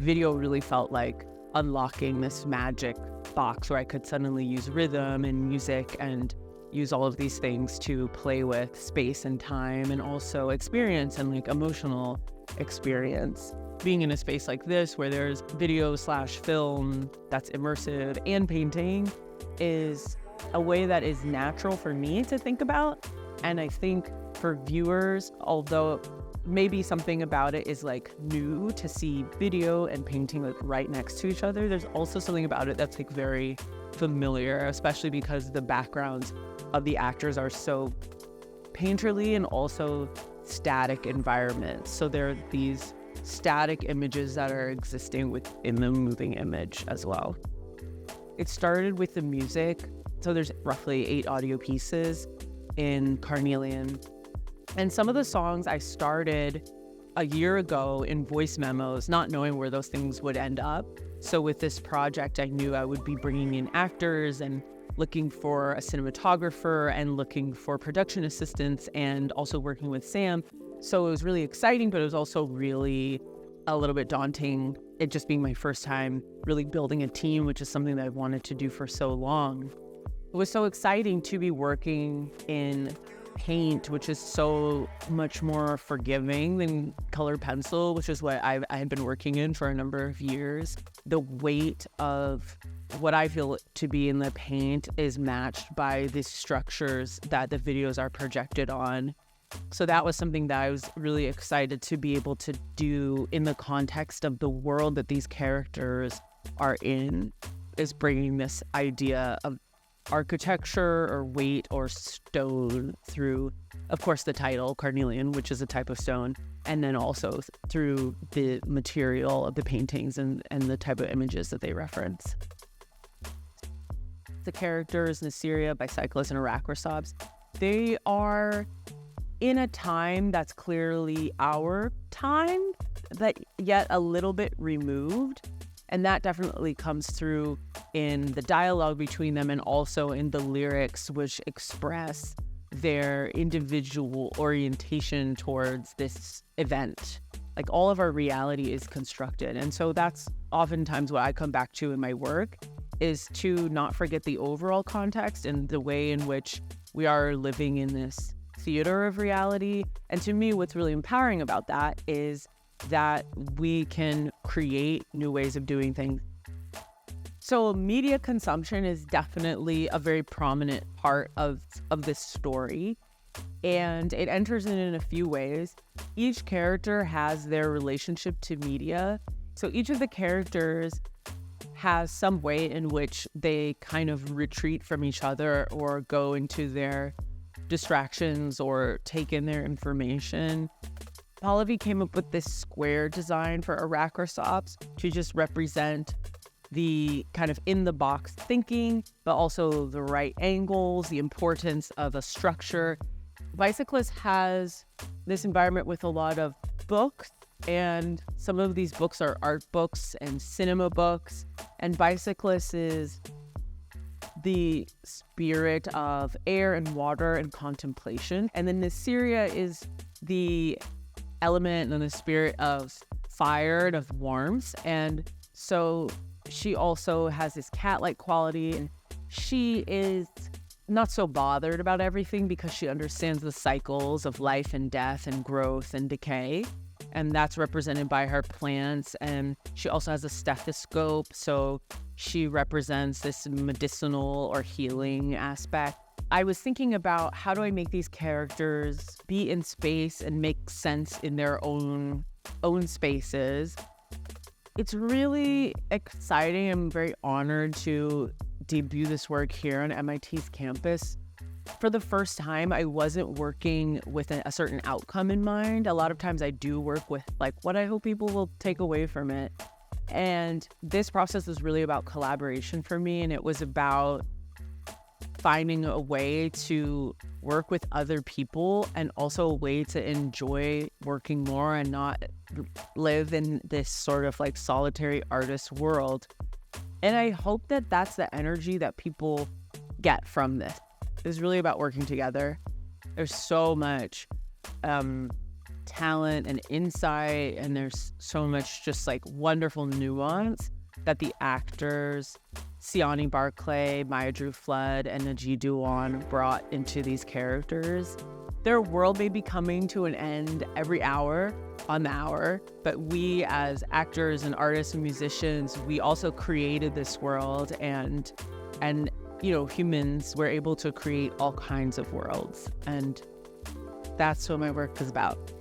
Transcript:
video really felt like unlocking this magic box where I could suddenly use rhythm and music and use all of these things to play with space and time and also experience and like emotional experience. Being in a space like this where there's video/film that's immersive and painting is a way that is natural for me to think about. And I think for viewers, although maybe something about it is like new to see video and painting like right next to each other, there's also something about it that's like very familiar, especially because the backgrounds of the actors are so painterly and also static environments. So there are these static images that are existing within the moving image as well. It started with the music. So there's roughly 8 audio pieces in Carnelian. And some of the songs I started a year ago in voice memos, not knowing where those things would end up. So with this project, I knew I would be bringing in actors and looking for a cinematographer and looking for production assistants and also working with Sam. So it was really exciting, but it was also really a little bit daunting. It just being my first time really building a team, which is something that I've wanted to do for so long. It was so exciting to be working in paint, which is so much more forgiving than colored pencil, which is what I had been working in for a number of years. The weight of what I feel to be in the paint is matched by the structures that the videos are projected on. So that was something that I was really excited to be able to do in the context of the world that these characters are in, is bringing this idea of architecture or weight or stone through, of course, the title, Carnelian, which is a type of stone, and then also through the material of the paintings and the type of images that they reference. The characters, Nasiriyah, Bicyclist, and Arachrosops, they are in a time that's clearly our time, but yet a little bit removed. And that definitely comes through in the dialogue between them and also in the lyrics, which express their individual orientation towards this event. Like all of our reality is constructed. And so that's oftentimes what I come back to in my work, is to not forget the overall context and the way in which we are living in this theater of reality. And to me, what's really empowering about that is that we can create new ways of doing things. So media consumption is definitely a very prominent part of this story, and it enters in a few ways. Each character has their relationship to media. So each of the characters has some way in which they kind of retreat from each other or go into their distractions or take in their information. Pallavi came up with this square design for Arachrosops to just represent the kind of in-the-box thinking, but also the right angles, the importance of a structure. Bicyclist has this environment with a lot of books, and some of these books are art books and cinema books, and Bicyclist is the spirit of air and water and contemplation. And then Nasiriyah is the element and the spirit of fire and of warmth. And so she also has this cat-like quality, and she is not so bothered about everything because she understands the cycles of life and death and growth and decay. And that's represented by her plants. And she also has a stethoscope, so she represents this medicinal or healing aspect. I was thinking about, how do I make these characters be in space and make sense in their own spaces? It's really exciting. I'm very honored to debut this work here on MIT's campus. For the first time, I wasn't working with a certain outcome in mind. A lot of times I do work with like what I hope people will take away from it. And this process was really about collaboration for me, and it was about finding a way to work with other people and also a way to enjoy working more and not live in this sort of like solitary artist world. And I hope that that's the energy that people get from this. It's really about working together. There's so much talent and insight, and there's so much just like wonderful nuance that the actors, Siani Barclay, Maya Drew Flood, and Najee Duwan brought into these characters. Their world may be coming to an end every hour on the hour, but we as actors and artists and musicians, we also created this world, and you know, humans were able to create all kinds of worlds. And that's what my work is about.